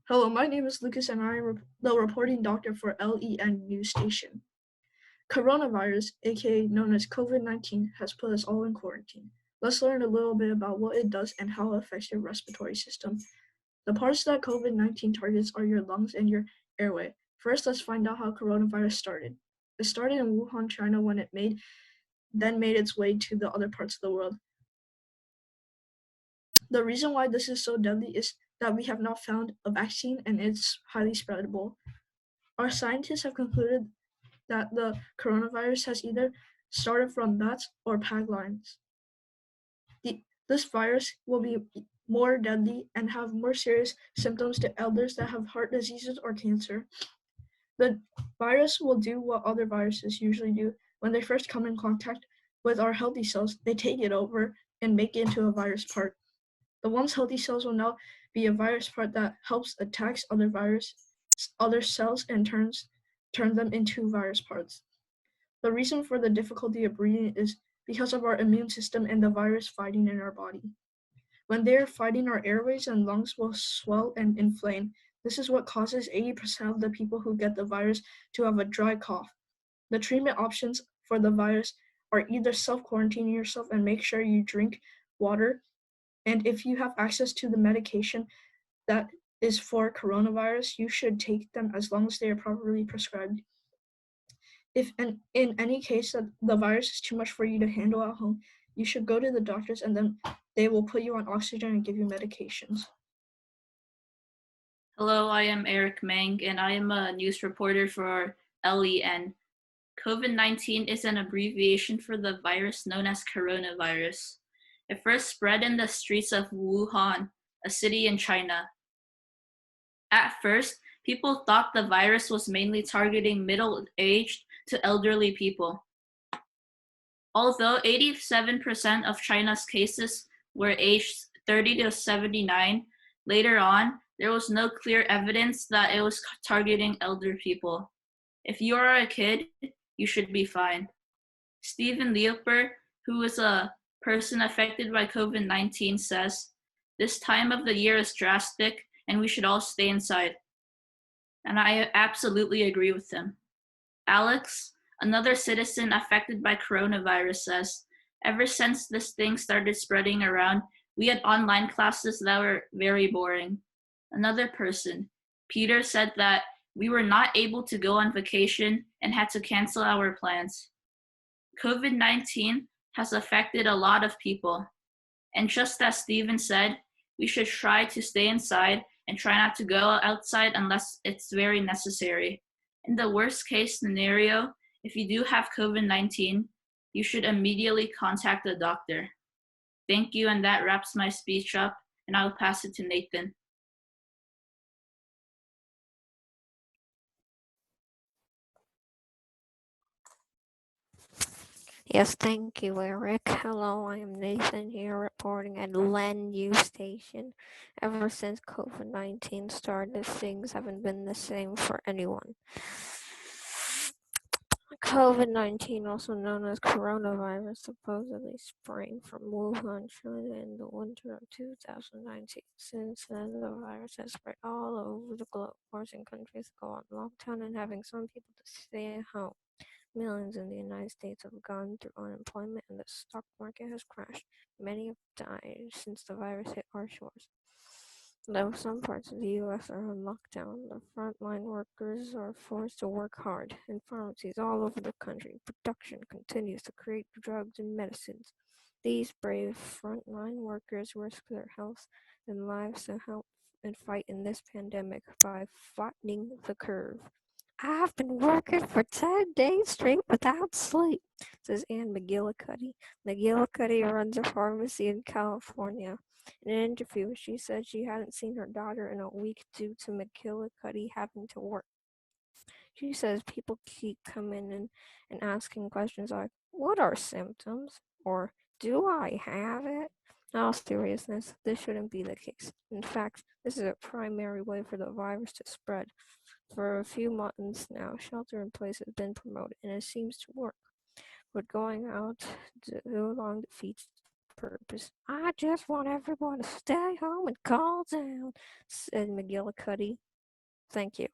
Hello, my name is Lucas and I am the reporting doctor for LEN News Station. Coronavirus, aka known as COVID-19, has put us all in quarantine. Let's learn a little bit about what it does and how it affects your respiratory system. The parts that COVID-19 targets are your lungs and your airway. First, let's find out how coronavirus started. It started in Wuhan, China when it then made its way to the other parts of the world. The reason why this is so deadly is that we have not found a vaccine and it's highly spreadable. Our scientists have concluded that the coronavirus has either started from bats or pangolins. This virus will be more deadly and have more serious symptoms to elders that have heart diseases or cancer. The virus will do what other viruses usually do. When they first come in contact with our healthy cells, they take it over and make it into a virus part. The once healthy cells will now be a virus part that helps attacks other cells and turn them into virus parts. The reason for the difficulty of breathing is because of our immune system and the virus fighting in our body. When they are fighting, our airways and lungs will swell and inflame. This is what causes 80% of the people who get the virus to have a dry cough. The treatment options for the virus are either self-quarantining yourself and make sure you drink water, and if you have access to the medication that is for coronavirus, you should take them as long as they are properly prescribed. If in any case that the virus is too much for you to handle at home, you should go to the doctors and then they will put you on oxygen and give you medications. Hello, I am Eric Mang, and I am a news reporter for LEN. COVID-19 is an abbreviation for the virus known as coronavirus. It first spread in the streets of Wuhan, a city in China. At first, people thought the virus was mainly targeting middle-aged to elderly people. Although 87% of China's cases were aged 30 to 79, later on, there was no clear evidence that it was targeting elder people. If you are a kid, you should be fine. Stephen Leoper, who is a person affected by COVID-19, says, "This time of the year is drastic and we should all stay inside." And I absolutely agree with him. Alex, another citizen affected by coronavirus, says, "Ever since this thing started spreading around, we had online classes that were very boring." Another person, Peter, said that we were not able to go on vacation and had to cancel our plans. COVID-19 has affected a lot of people. And just as Steven said, we should try to stay inside and try not to go outside unless it's very necessary. In the worst case scenario, if you do have COVID-19, you should immediately contact a doctor. Thank you, and that wraps my speech up, and I'll pass it to Nathan. Yes, thank you, Eric. Hello, I am Nathan here reporting at LEN News Station. Ever since COVID-19 started, things haven't been the same for anyone. COVID-19, also known as coronavirus, supposedly sprang from Wuhan, China in the winter of 2019. Since then, the virus has spread all over the globe, forcing countries to go on lockdown and having some people to stay at home. Millions in the United States have gone through unemployment and the stock market has crashed. Many have died since the virus hit our shores. Though some parts of the U.S. are on lockdown, the frontline workers are forced to work hard. In pharmacies all over the country, production continues to create drugs and medicines. These brave frontline workers risk their health and lives to help and fight in this pandemic by flattening the curve. "I've been working for 10 days straight without sleep," says Ann McGillicuddy. McGillicuddy runs a pharmacy in California. In an interview, she said she hadn't seen her daughter in a week due to McGillicuddy having to work. She says people keep coming in and asking questions like, "What are symptoms?" or "Do I have it?" In all seriousness, this shouldn't be the case. In fact, this is a primary way for the virus to spread. For a few months now, shelter in place has been promoted, and it seems to work. But going out too long defeats purpose. I just want everyone to stay home and calm down, said McGillicuddy. Thank you.